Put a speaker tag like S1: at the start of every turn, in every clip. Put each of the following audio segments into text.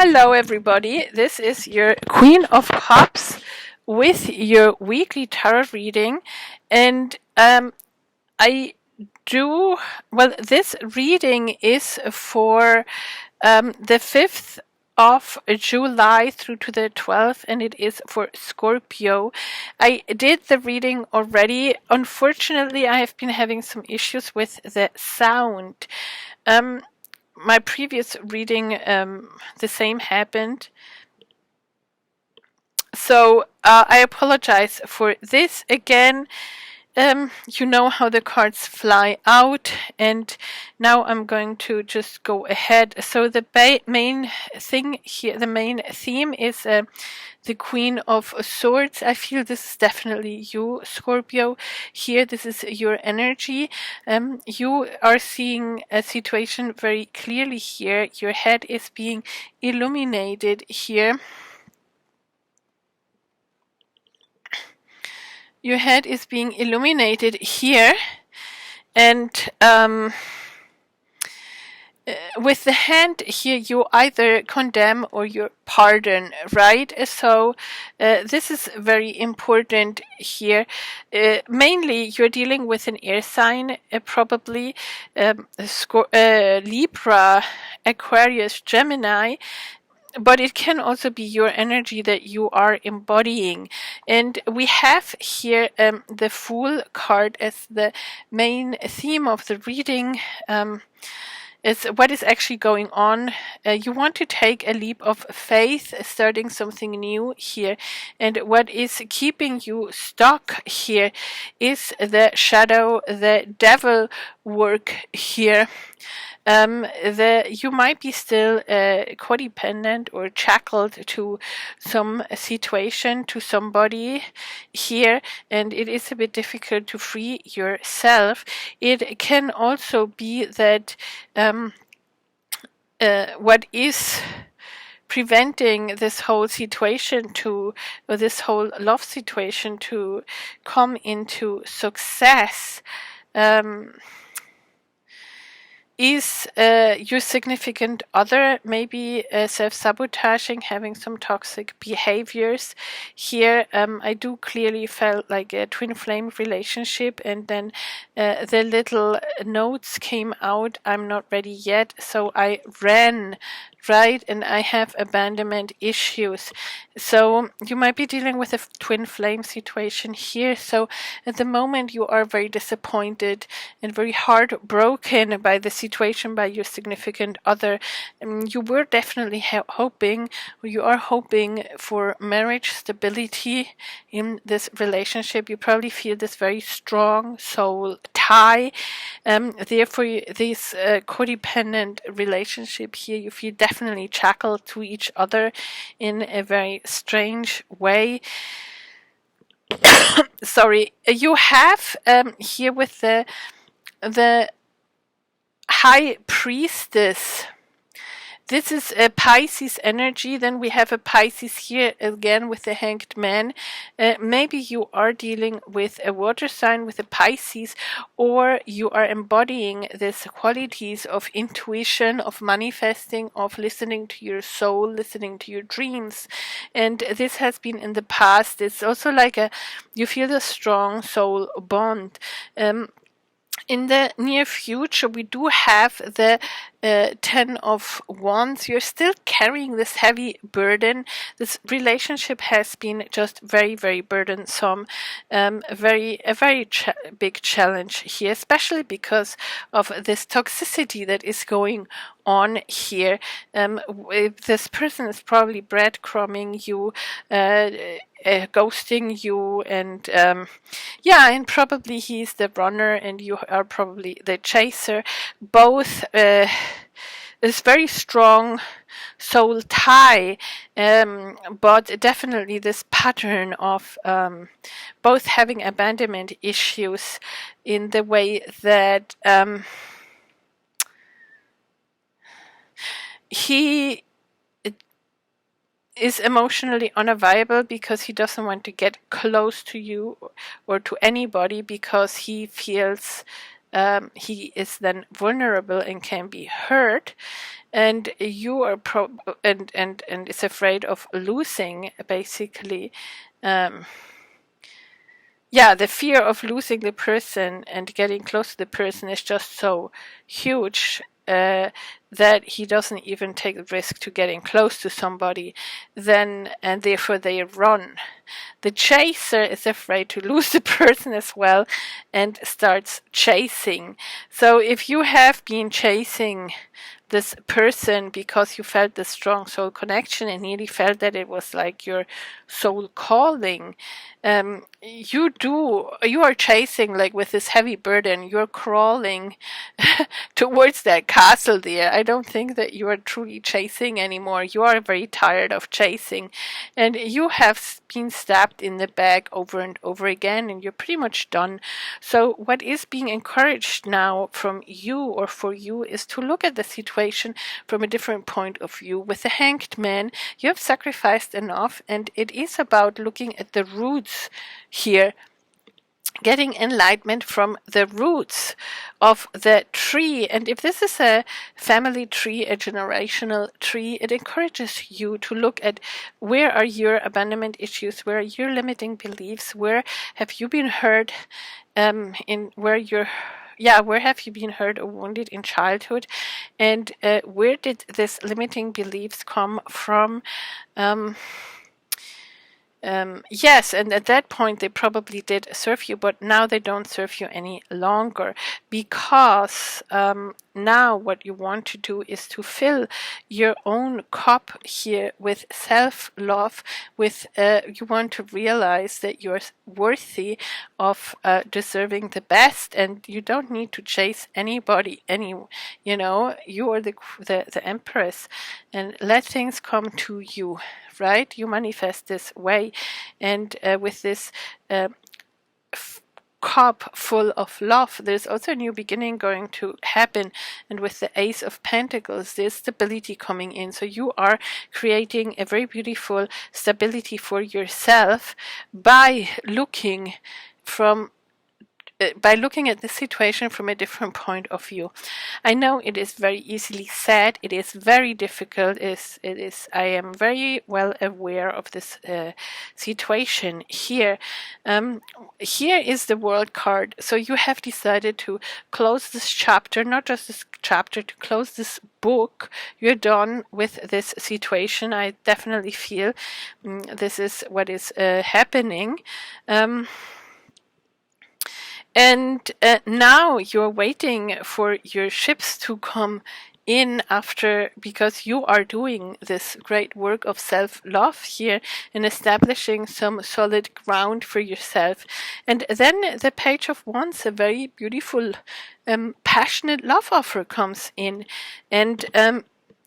S1: Hello, everybody. This is your Queen of Cups with your weekly tarot reading, and I do well. This reading is for the 5th of July through to the 12th, and it is for Scorpio. I did the reading already. Unfortunately, I have been having some issues with the sound. My previous reading, the same happened. So I apologize for this again. You know how the cards fly out, and now I'm going to just go ahead. So the main thing here, the main theme is the Queen of Swords. I feel this is definitely you, Scorpio. Here, this is your energy. You are seeing a situation very clearly here. Your head is being illuminated here. Your head is being illuminated here, and with the hand here, you either condemn or you pardon, right? So this is very important here. Mainly, you're dealing with an air sign, probably Libra, Aquarius, Gemini. But it can also be your energy that you are embodying. And we have here the Fool card as the main theme of the reading. Is what is actually going on. You want to take a leap of faith, starting something new here. And what is keeping you stuck here is the shadow, the devil work here. You might be still codependent or shackled to some situation, to somebody here, and it is a bit difficult to free yourself. It can also be that what is preventing this whole situation or this whole love situation to come into success is your significant other, maybe self-sabotaging, having some toxic behaviors. Here, I do clearly felt like a twin flame relationship, and then the little notes came out, I'm not ready yet, so I ran, right? And I have abandonment issues. So you might be dealing with a twin flame situation here. So at the moment you are very disappointed and very heartbroken by the situation, by your significant other. You were definitely hoping, or you are hoping for marriage stability in this relationship. You probably feel this very strong soul tie. Therefore, this codependent relationship here, you feel definitely shackled to each other in a very strange way. Sorry, you have here with the High Priestess. This is a Pisces energy. Then we have a Pisces here again with the Hanged Man. Maybe you are dealing with a water sign with a Pisces, or you are embodying these qualities of intuition, of manifesting, of listening to your soul, listening to your dreams. And this has been in the past. It's also like you feel a strong soul bond. In the near future, we do have the 10 of Wands. You're still carrying this heavy burden. This relationship has been just very, very burdensome. A very big challenge here, especially because of this toxicity that is going on here. This person is probably breadcrumbing you, ghosting you, and and probably he's the runner and you are probably the chaser. Both is very strong soul tie, but definitely this pattern of both having abandonment issues in the way that he is emotionally unavailable because he doesn't want to get close to you or to anybody because he feels he is then vulnerable and can be hurt, and you are and is afraid of losing, basically. Yeah, the fear of losing the person and getting close to the person is just so huge, that he doesn't even take the risk to getting close to somebody, then, and therefore they run. The chaser is afraid to lose the person as well and starts chasing. So if you have been chasing this person because you felt this strong soul connection and really felt that it was like your soul calling, you are chasing, like, with this heavy burden. You're crawling towards that castle there. I don't think that you are truly chasing anymore. You are very tired of chasing, and you have been stabbed in the back over and over again, and you're pretty much done. So what is being encouraged now from you, or for you, is to look at the situation from a different point of view. With the Hanged Man, you have sacrificed enough, and it is about looking at the roots here, getting enlightenment from the roots of the tree. And if this is a family tree, a generational tree, it encourages you to look at where are your abandonment issues, where are your limiting beliefs, where have you been hurt, where have you been hurt or wounded in childhood, and where did this limiting beliefs come from? Yes, and at that point they probably did serve you, but now they don't serve you any longer, because now what you want to do is to fill your own cup here with self-love, with you want to realize that you're worthy of deserving the best, and you don't need to chase anybody, you are the empress, and let things come to you, right? You manifest this way, and with this cup full of love, there's also a new beginning going to happen. And with the Ace of Pentacles, there's stability coming in. So you are creating a very beautiful stability for yourself by looking at the situation from a different point of view. I know it is very easily said. It is very difficult. I am very well aware of this situation here. Here is the World card. So you have decided to close this chapter, not just this chapter, to close this book. You're done with this situation. I definitely feel this is what is happening. And now you're waiting for your ships to come in because you are doing this great work of self-love here and establishing some solid ground for yourself. And then the Page of Wands, a very beautiful, passionate love offer comes in. And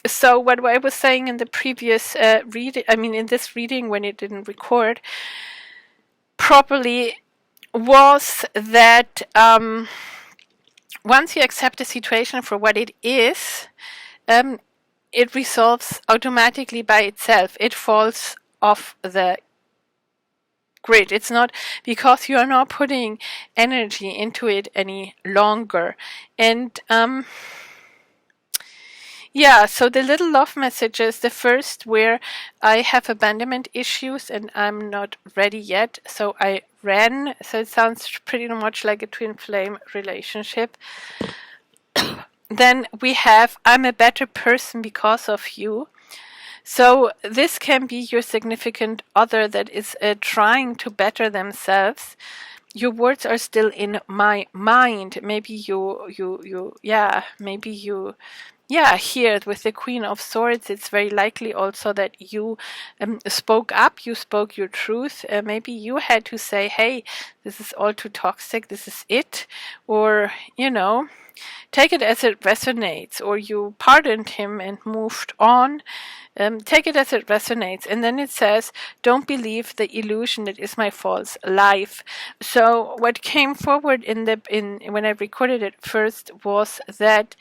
S1: so what I was saying in the previous in this reading, when it didn't record properly, was that once you accept the situation for what it is, it resolves automatically by itself. It falls off the grid. It's not because you are not putting energy into it any longer. And so the little love messages, the first, where I have abandonment issues and I'm not ready yet, so I ran. So it sounds pretty much like a twin flame relationship. Then we have, I'm a better person because of you. So this can be your significant other that is trying to better themselves. Your words are still in my mind. Maybe here with the Queen of Swords, it's very likely also that you spoke up, you spoke your truth. Maybe you had to say, hey, this is all too toxic, this is it. Or, take it as it resonates. Or you pardoned him and moved on. Take it as it resonates. And then it says, don't believe the illusion that is my false life. So what came forward when I recorded it first was that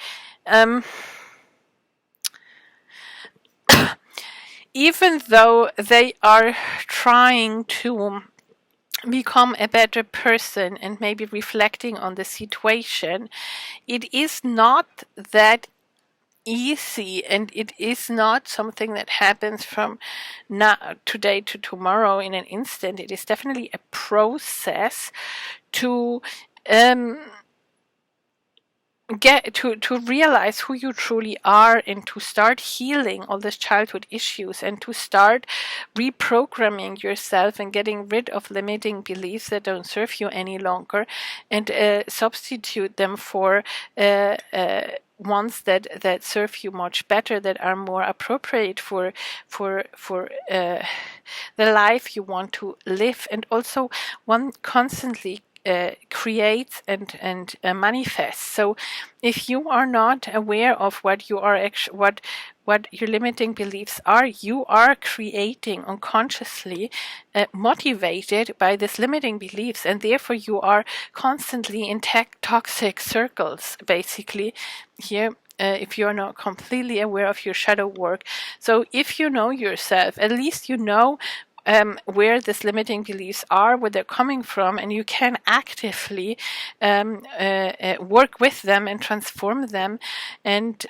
S1: even though they are trying to become a better person and maybe reflecting on the situation, it is not that easy, and it is not something that happens from now today to tomorrow in an instant. It is definitely a process to get to realize who you truly are, and to start healing all these childhood issues, and to start reprogramming yourself and getting rid of limiting beliefs that don't serve you any longer, and substitute them for ones that serve you much better, that are more appropriate for the life you want to live, and also one constantly creates and manifests. So if you are not aware of what you are what your limiting beliefs are, you are creating unconsciously, motivated by these limiting beliefs, and therefore you are constantly in toxic circles, basically, here. If you're not completely aware of your shadow work. So if you know yourself, at least you know where these limiting beliefs are, where they're coming from, and you can actively work with them and transform them, and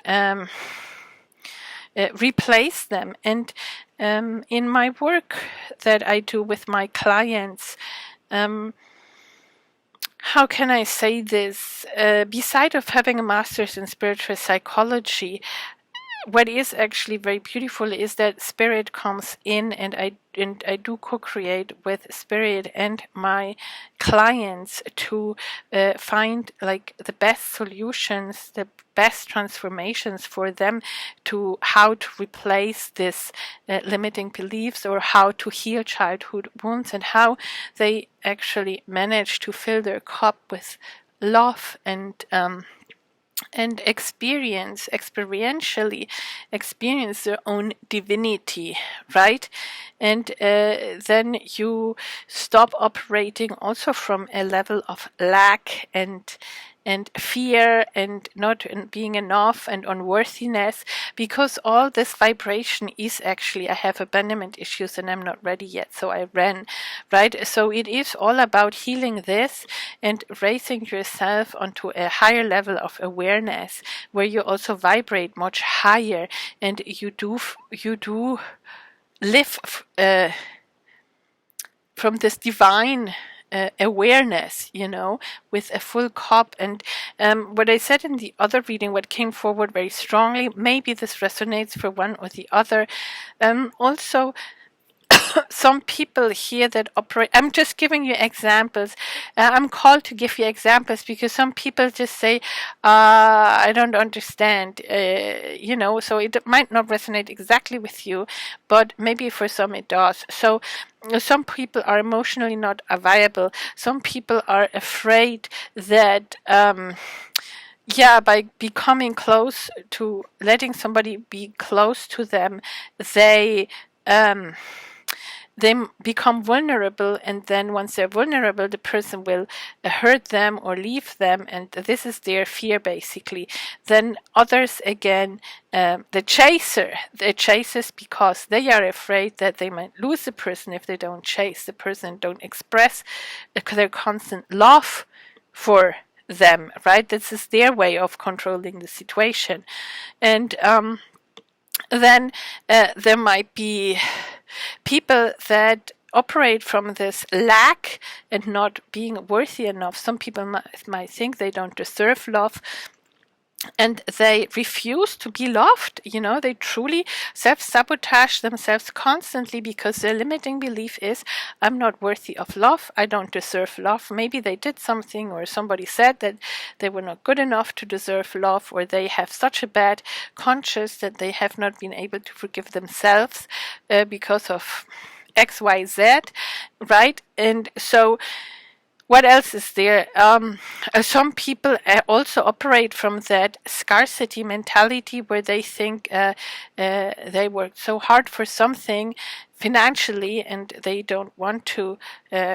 S1: replace them. And in my work that I do with my clients, how can I say this? Beside of having a master's in spiritual psychology, what is actually very beautiful is that spirit comes in, and I do co-create with spirit and my clients to find like the best solutions, the best transformations for them, to how to replace this limiting beliefs, or how to heal childhood wounds, and how they actually manage to fill their cup with love and experientially experience their own divinity, right? And then you stop operating also from a level of lack and fear, and not being enough, and unworthiness, because all this vibration is actually, I have abandonment issues and I'm not ready yet, so I ran, right? So it is all about healing this and raising yourself onto a higher level of awareness, where you also vibrate much higher, and you do live from this divine awareness, with a full cup. And what I said in the other reading, what came forward very strongly, maybe this resonates for one or the other. Also, some people here that operate, I'm just giving you examples. I'm called to give you examples because some people just say, I don't understand, so it might not resonate exactly with you, but maybe for some it does. So some people are emotionally not available. Some people are afraid that, by becoming close to, letting somebody be close to them, they become vulnerable, and then once they're vulnerable, the person will hurt them or leave them, and this is their fear, basically. Then others, again, the chasers, because they are afraid that they might lose the person if they don't chase the person, don't express their constant love for them, right? This is their way of controlling the situation. And then there might be people that operate from this lack and not being worthy enough. Some people might think they don't deserve love, and they refuse to be loved. They truly self-sabotage themselves constantly, because their limiting belief is, I'm not worthy of love, I don't deserve love. Maybe they did something, or somebody said that they were not good enough to deserve love, or they have such a bad conscience that they have not been able to forgive themselves because of XYZ, right? And so what else is there? Some people also operate from that scarcity mentality, where they think they worked so hard for something financially, and they don't want to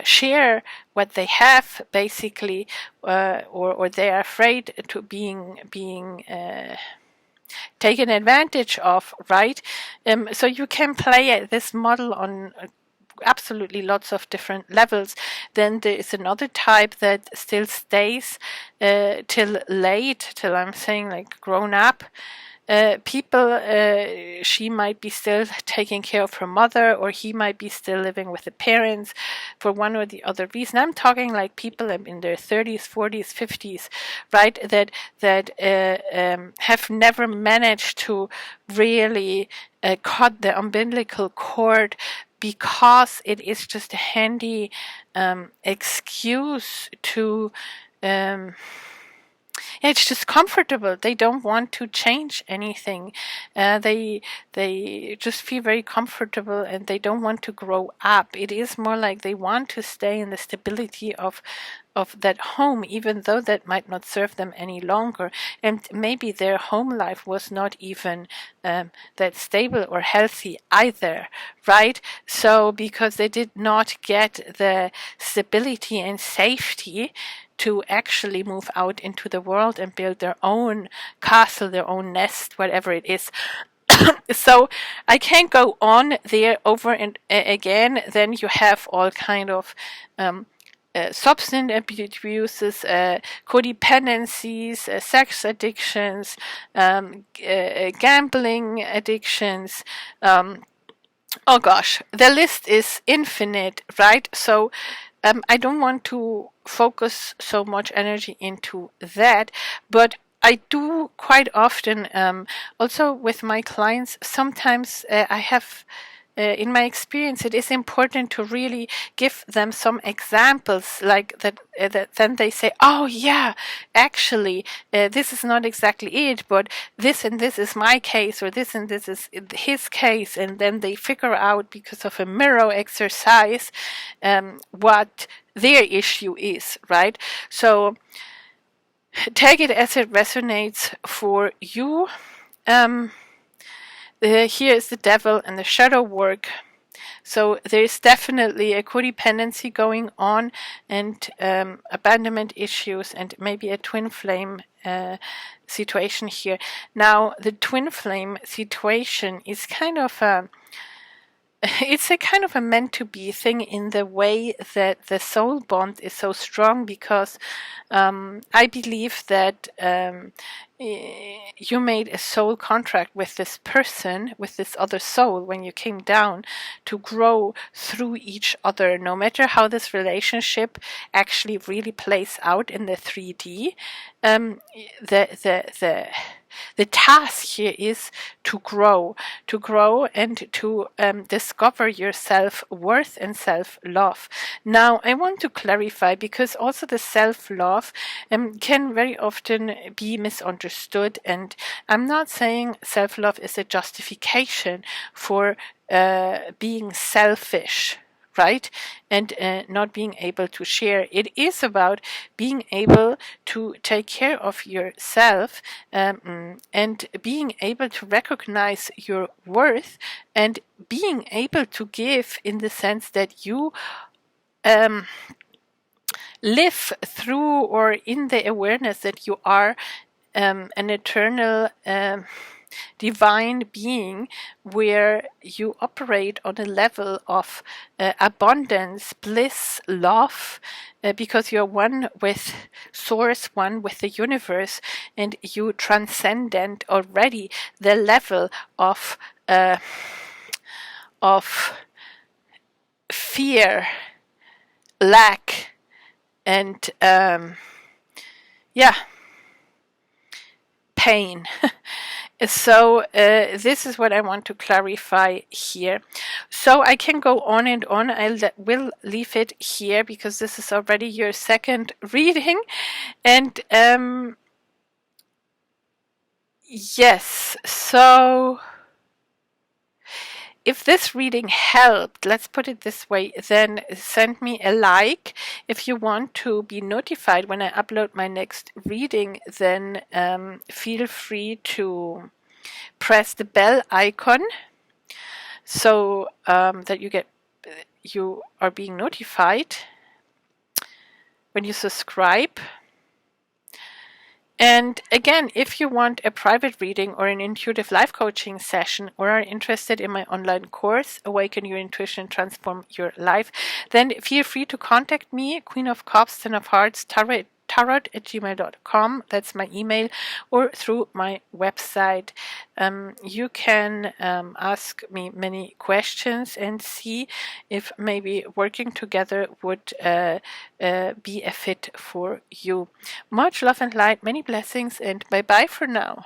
S1: share what they have, basically, or they are afraid to being taken advantage of, right? So you can play this model on absolutely lots of different levels. Then there is another type that still stays till late, till I'm saying like grown up. People, she might be still taking care of her mother, or he might be still living with the parents for one or the other reason. I'm talking like people in their 30s, 40s, 50s, right? That have never managed to really cut the umbilical cord, because it is just a handy excuse to. It's just comfortable. They don't want to change anything. They just feel very comfortable, and they don't want to grow up. It is more like they want to stay in the stability of that home, even though that might not serve them any longer. And maybe their home life was not even that stable or healthy either, right? So because they did not get the stability and safety to actually move out into the world and build their own castle, their own nest, whatever it is. So I can't go on there over and again. Then you have all kind of substance abuses, codependencies, sex addictions, gambling addictions. Oh gosh, the list is infinite, right? So I don't want to focus so much energy into that, but I do quite often, also with my clients, sometimes I have, in my experience, it is important to really give them some examples like that, that then they say, oh yeah, actually, this is not exactly it, but this and this is my case, or this and this is his case, and then they figure out, because of a mirror exercise, what their issue is, right? So take it as it resonates for you. Here is the devil and the shadow work. So there's definitely a codependency going on, and abandonment issues, and maybe a twin flame situation here. Now, the twin flame situation is kind of it's a kind of a meant to be thing, in the way that the soul bond is so strong, because I believe that you made a soul contract with this person, with this other soul, when you came down, to grow through each other, no matter how this relationship actually really plays out in the 3D. The task here is to grow and to discover your self-worth and self-love. Now, I want to clarify, because also the self-love can very often be misunderstood, and I'm not saying self-love is a justification for being selfish, right? And not being able to share. It is about being able to take care of yourself, and being able to recognize your worth, and being able to give, in the sense that you live through, or in the awareness that you are an eternal divine being, where you operate on a level of abundance, bliss, love, because you're one with source, one with the universe, and you transcendent already the level of fear, lack, and pain. So this is what I want to clarify here. So I can go on and on. I will leave it here, because this is already your second reading. And yes, so if this reading helped, let's put it this way, then send me a like. If you want to be notified when I upload my next reading, then feel free to press the bell icon, so that you are being notified when you subscribe. And again, if you want a private reading or an intuitive life coaching session, or are interested in my online course, Awaken Your Intuition, Transform Your Life, then feel free to contact me, Queen of Cups, Ten of Hearts, tarot@gmail.com. That's my email, or through my website. You can ask me many questions and see if maybe working together would be a fit for you. Much love and light, many blessings, and bye bye for now.